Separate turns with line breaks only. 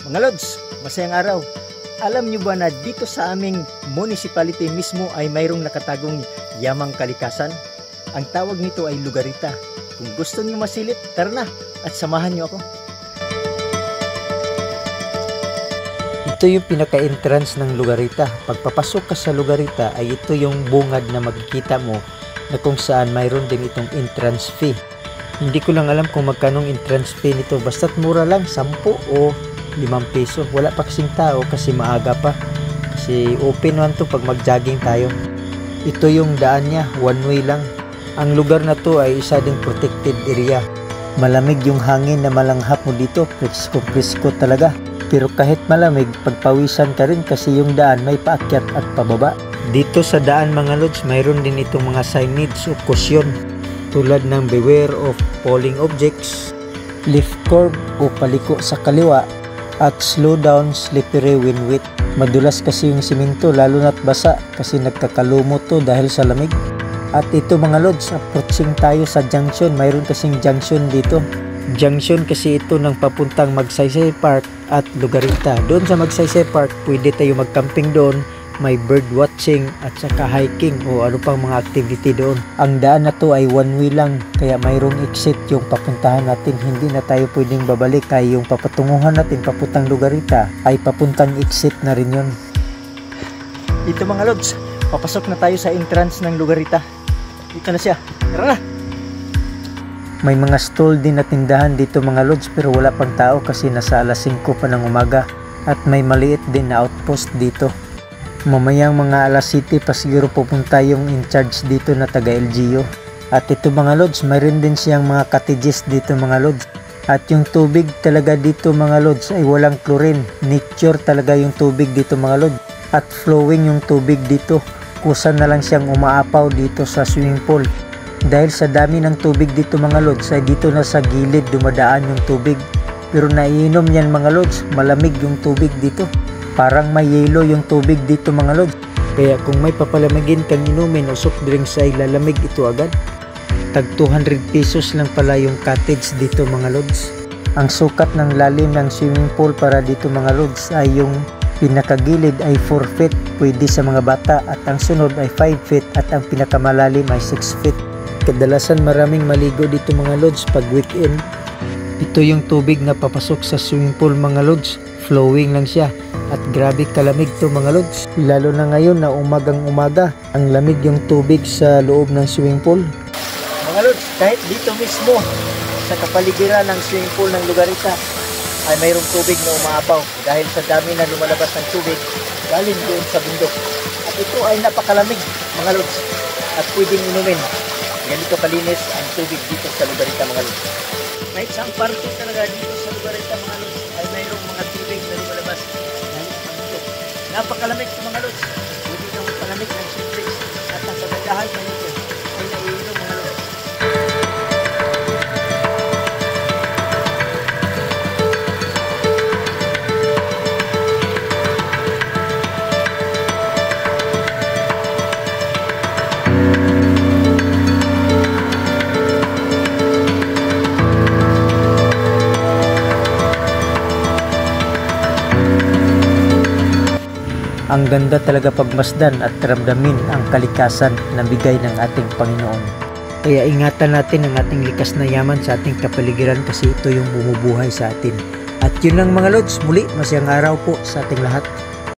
Mga Lods, masayang araw. Alam nyo ba na dito sa aming municipality mismo ay mayroong nakatagong yamang kalikasan? Ang tawag nito ay Lugarita. Kung gusto nyo masilip, tara na at samahan nyo ako. Ito yung pinaka-entrance ng Lugarita. Pagpapasok ka sa Lugarita ay ito yung bungad na makikita mo na kung saan mayroon din itong entrance fee. Hindi ko lang alam kung magkanong entrance fee nito. Basta't mura lang, 10 o 5 piso. Wala pa kasing tao kasi maaga pa. Kasi open man to pag mag-jogging tayo. Ito yung daan niya, one way lang. Ang lugar na to ay isa ding protected area. Malamig yung hangin na malanghap mo dito. Presko talaga. Pero kahit malamig, pagpawisan ka rin kasi yung daan may paakyat at pababa. Dito sa daan mga Lods, mayroon din itong mga signage o caution. Tulad ng beware of falling objects, lift curb o paliko sa kaliwa, at slow down slippery when wet. Madulas kasi yung simento lalo na't basa kasi nagkakalumot to dahil sa lamig. At ito mga Lods, approaching tayo sa junction. Mayroon kasing junction dito. Junction kasi ito ng papuntang Magsaysay Park at Lugarita. Doon sa Magsaysay Park, pwede tayo mag-camping doon. May bird watching at saka hiking o ano pang mga activity doon. Ang daan na to ay one way lang, kaya mayroong exit yung papuntahan natin. Hindi na tayo pwedeng babalik, kaya yung papatunguhan natin papuntang Lugarita ay papuntang exit na rin yun. Dito mga Lods, papasok na tayo sa entrance ng Lugarita. Dito na siya, tara na! May mga stall din na tindahan dito mga Lods, pero wala pang tao kasi nasa alas 5 pa ng umaga. At may maliit din na outpost dito. Mamayang mga alas 7 pa siguro pupunta yung in charge dito na taga LGU. At ito mga Lods, mayroon din siyang mga cottages dito mga Lods. At yung tubig talaga dito mga Lods ay walang chlorine. Nature talaga yung tubig dito mga Lods. At flowing yung tubig dito. Kusa na lang siyang umaapaw dito sa swimming pool. Dahil sa dami ng tubig dito mga Lods ay dito na sa gilid dumadaan yung tubig. Pero naiinom yan mga Lods, malamig yung tubig dito. Parang may yelo yung tubig dito mga Lods. Kaya kung may papalamigin kang inumin o soft drinks ay lalamig ito agad. Tag 200 pesos lang pala yung cottage dito mga Lods. Ang sukat ng lalim ng swimming pool para dito mga Lods ay yung pinakagilid ay 4 feet, pwede sa mga bata, at ang sunod ay 5 feet at ang pinakamalalim ay 6 feet. Kadalasan maraming maligo dito mga Lods pag weekend. Ito yung tubig na papasok sa swimming pool mga Lods. Flowing lang siya. At grabe kalamig to mga Lods. Lalo na ngayon na umagang umaga. Ang lamig yung tubig sa loob ng swimming pool. Mga Lods, kahit dito mismo sa kapaligiran ng swimming pool ng Lugarita ay mayroong tubig na umaapaw. Dahil sa dami na lumalabas ng tubig galing doon sa bundok. At ito ay napakalamig mga Lods. At pwedeng inumin. Ganito kalinis ang tubig dito sa Lugarita mga Lods. May isang parte talaga dito sa Lugarita mga Lods ay mayroong mga tubig na lumalabas dahil sa bundok. Napakalamig sa mga Lods. Pwede kang palamig ng sintix at ang kagandahan pa nito ay naiinom mga Lods. Ang ganda talaga pagmasdan at ramdamin ang kalikasan na bigay ng ating Panginoon. Kaya ingatan natin ang ating likas na yaman sa ating kapaligiran kasi ito yung bumubuhay sa atin. At yun lang mga Lods, muli masayang araw po sa ating lahat.